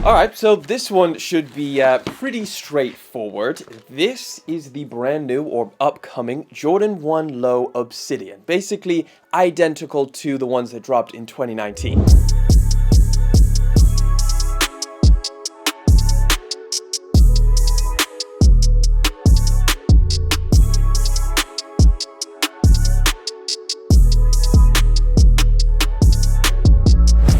Alright, so this one should be pretty straightforward. This is the brand new or upcoming Jordan 1 Low Obsidian. Basically identical to the ones that dropped in 2019.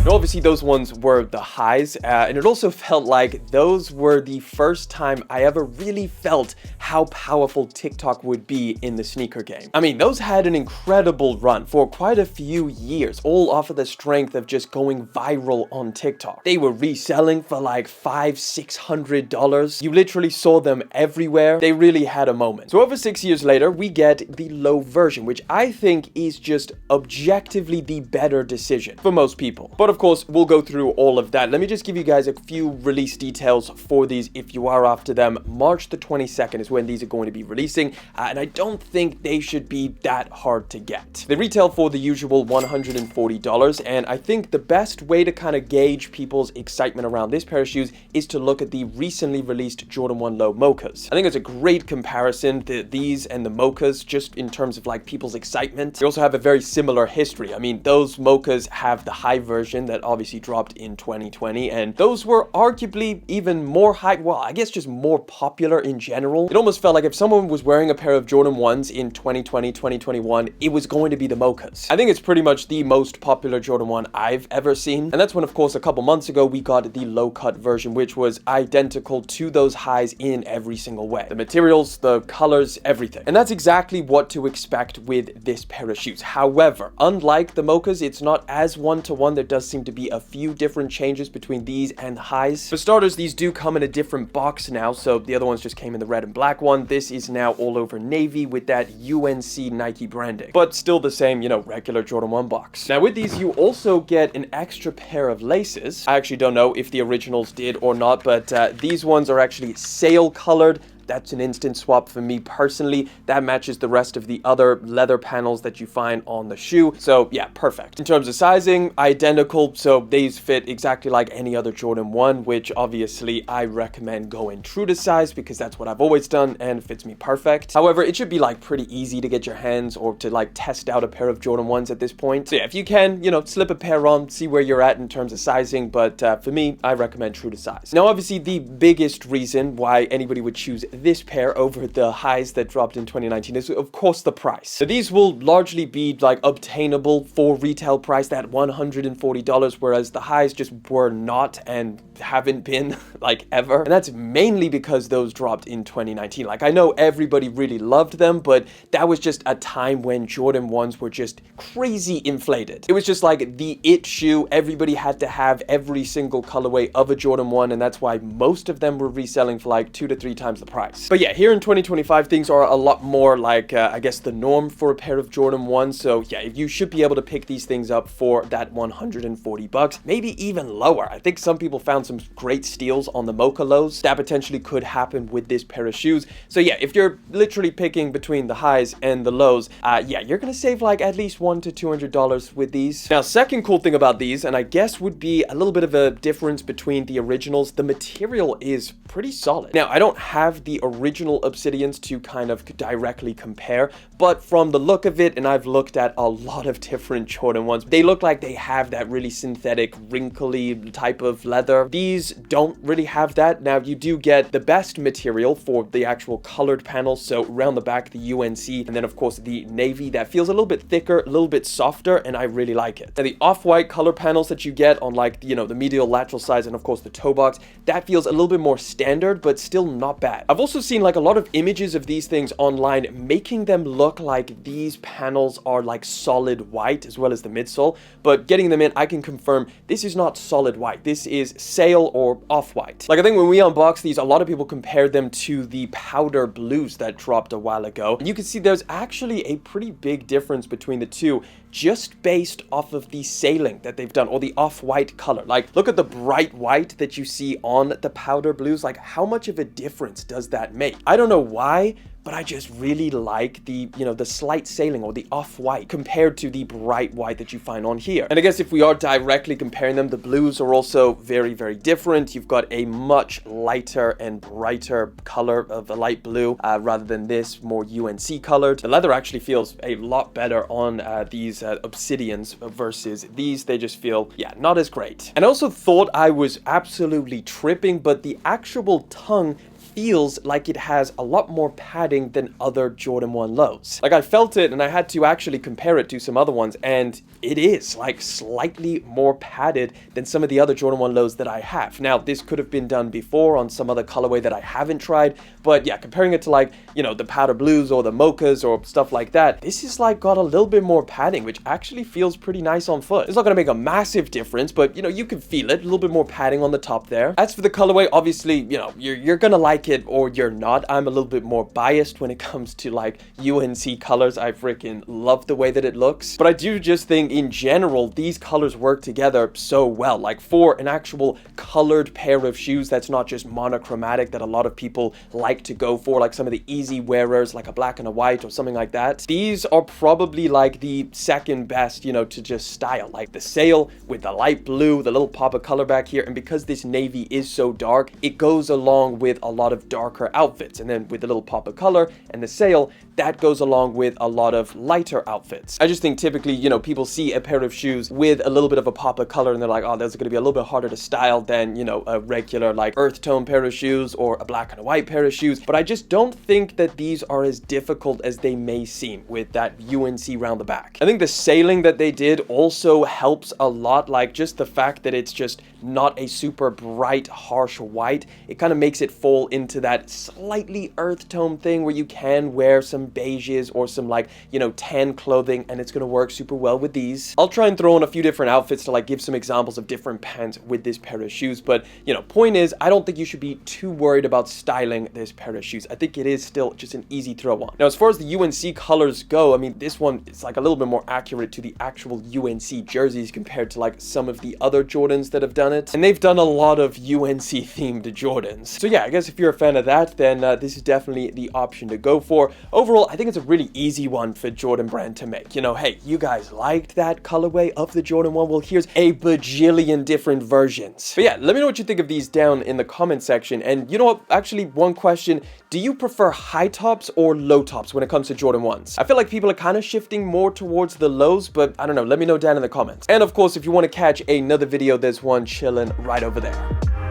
Obviously, those ones were the highs, and it also felt like those were the first time I ever really felt how powerful TikTok would be in the sneaker game. I mean, those had an incredible run for quite a few years, all off of the strength of just going viral on TikTok. They were reselling for like $500–600. You literally saw them everywhere. They really had a moment. So over 6 years later, we get the low version, which I think is just objectively the better decision for most people. But of course, we'll go through all of that. Let me just give you guys a few release details for these if you are after them. March the 22nd is when these are going to be releasing, and I don't think they should be that hard to get. They retail for the usual $140, and I think the best way to kind of gauge people's excitement around this pair of shoes is to look at the recently released Jordan 1 Low Mochas. I think it's a great comparison, these and the Mochas, just in terms of like people's excitement. They also have a very similar history. I mean, those Mochas have the high version that obviously dropped in 2020, and those were arguably even more hype. Well, I guess just more popular in general. It almost felt like if someone was wearing a pair of Jordan 1s in 2020, 2021, it was going to be the Mochas. I think it's pretty much the most popular Jordan 1 I've ever seen, and that's when, of course, a couple months ago, we got the low cut version, which was identical to those highs in every single way. The materials, the colors, everything. And that's exactly what to expect with this pair of shoes. However, unlike the Mochas, it's not as one-to-one. There does seem to be a few different changes between these and the highs. For starters, these do come in a different box now, so the other ones just came in the red and black one. This is now all over navy with that UNC Nike branding, but still the same, you know, regular Jordan 1 box. Now with these, you also get an extra pair of laces. I actually don't know if the originals did or not, but these ones are actually sail colored. That's an instant swap for me personally. That matches the rest of the other leather panels that you find on the shoe. So yeah, perfect. In terms of sizing, identical. So these fit exactly like any other Jordan 1, which obviously I recommend going true to size because that's what I've always done and fits me perfect. However, it should be like pretty easy to get your hands or to like test out a pair of Jordan 1s at this point. So yeah, if you can, you know, slip a pair on, see where you're at in terms of sizing. But for me, I recommend true to size. Now, obviously the biggest reason why anybody would choose this pair over the highs that dropped in 2019 is of course the price. So these will largely be like obtainable for retail price, that $140, whereas the highs just were not and haven't been like ever. And that's mainly because those dropped in 2019. Like I know everybody really loved them, but that was just a time when Jordan 1s were just crazy inflated. It was just like the it shoe. Everybody had to have every single colorway of a Jordan 1, and that's why most of them were reselling for like 2 to 3 times the price. But yeah, here in 2025, things are a lot more like, I guess, the norm for a pair of Jordan 1s. So yeah, you should be able to pick these things up for that $140, maybe even lower. I think some people found some great steals on the Mocha Lows. That potentially could happen with this pair of shoes. So yeah, if you're literally picking between the highs and the lows, yeah, you're gonna save like at least $100 to $200 with these. Now, second cool thing about these, and I guess would be a little bit of a difference between the originals, the material is pretty solid. Now, I don't have the original Obsidians to kind of directly compare, but from the look of it, and I've looked at a lot of different Jordan 1s, they look like they have that really synthetic, wrinkly type of leather. These don't really have that. Now, you do get the best material for the actual colored panels, so around the back, the UNC, and then of course the navy that feels a little bit thicker, a little bit softer, and I really like it. Now, the off-white color panels that you get on like, you know, the medial lateral sides and of course the toe box, that feels a little bit more standard, but still not bad. I've also seen like a lot of images of these things online making them look like these panels are like solid white as well as the midsole, but getting them in, I can confirm this is not solid white. This is sail or off-white. Like I think when we unboxed these, a lot of people compared them to the powder blues that dropped a while ago. And you can see there's actually a pretty big difference between the two, just based off of the sailing that they've done, or the off-white color. Like, look at the bright white that you see on the powder blues. Like, how much of a difference does that make? I don't know why, but I just really like the, you know, the slight sailing or the off-white compared to the bright white that you find on here. And I guess if we are directly comparing them, the blues are also very, very different. You've got a much lighter and brighter color of the light blue rather than this more UNC colored. The leather actually feels a lot better on these Obsidians versus these. They just feel, yeah, not as great. And I also thought I was absolutely tripping, but the actual tongue feels like it has a lot more padding than other Jordan 1 lows. Like, I felt it and I had to actually compare it to some other ones, and it is like slightly more padded than some of the other Jordan 1 lows that I have. Now, this could have been done before on some other colorway that I haven't tried, but yeah, comparing it to, like, you know, the powder blues or the mochas or stuff like that, this is like got a little bit more padding, which actually feels pretty nice on foot. It's not gonna make a massive difference, but you know, you can feel it, a little bit more padding on the top there. As for the colorway, obviously, you know, you're gonna like it or you're not. I'm a little bit more biased when it comes to like UNC colors. I freaking love the way that it looks, but I do just think in general these colors work together so well. Like, for an actual colored pair of shoes that's not just monochromatic that a lot of people like to go for, like some of the easy wearers like a black and a white or something like that, these are probably like the second best, you know, to just style. Like the sail with the light blue, the little pop of color back here, and because this navy is so dark, it goes along with a lot of darker outfits, and then with the little pop of color and the sail, that goes along with a lot of lighter outfits. I just think typically, you know, people see a pair of shoes with a little bit of a pop of color and they're like, oh, those are going to be a little bit harder to style than, you know, a regular like earth tone pair of shoes or a black and a white pair of shoes. But I just don't think that these are as difficult as they may seem with that UNC round the back. I think the sailing that they did also helps a lot. Like, just the fact that it's just not a super bright, harsh white, it kind of makes it fall into that slightly earth tone thing where you can wear some beiges or some, like, you know, tan clothing, and it's gonna work super well with these. I'll try and throw in a few different outfits to like give some examples of different pants with this pair of shoes, but you know, point is, I don't think you should be too worried about styling this pair of shoes. I think it is still just an easy throw on. Now, as far as the UNC colors go, I mean, this one is like a little bit more accurate to the actual UNC jerseys compared to like some of the other Jordans that have done it, and they've done a lot of UNC themed Jordans. So yeah, I guess if you're a fan of that, then this is definitely the option to go for. Overall, I think it's a really easy one for Jordan Brand to make. You know, hey, you guys liked that colorway of the Jordan 1? Well, here's a bajillion different versions. But yeah, let me know what you think of these down in the comment section. And you know what? Actually, one question: do you prefer high tops or low tops when it comes to Jordan 1s? I feel like people are kind of shifting more towards the lows, but I don't know. Let me know down in the comments. And of course, if you want to catch another video, there's one chilling right over there.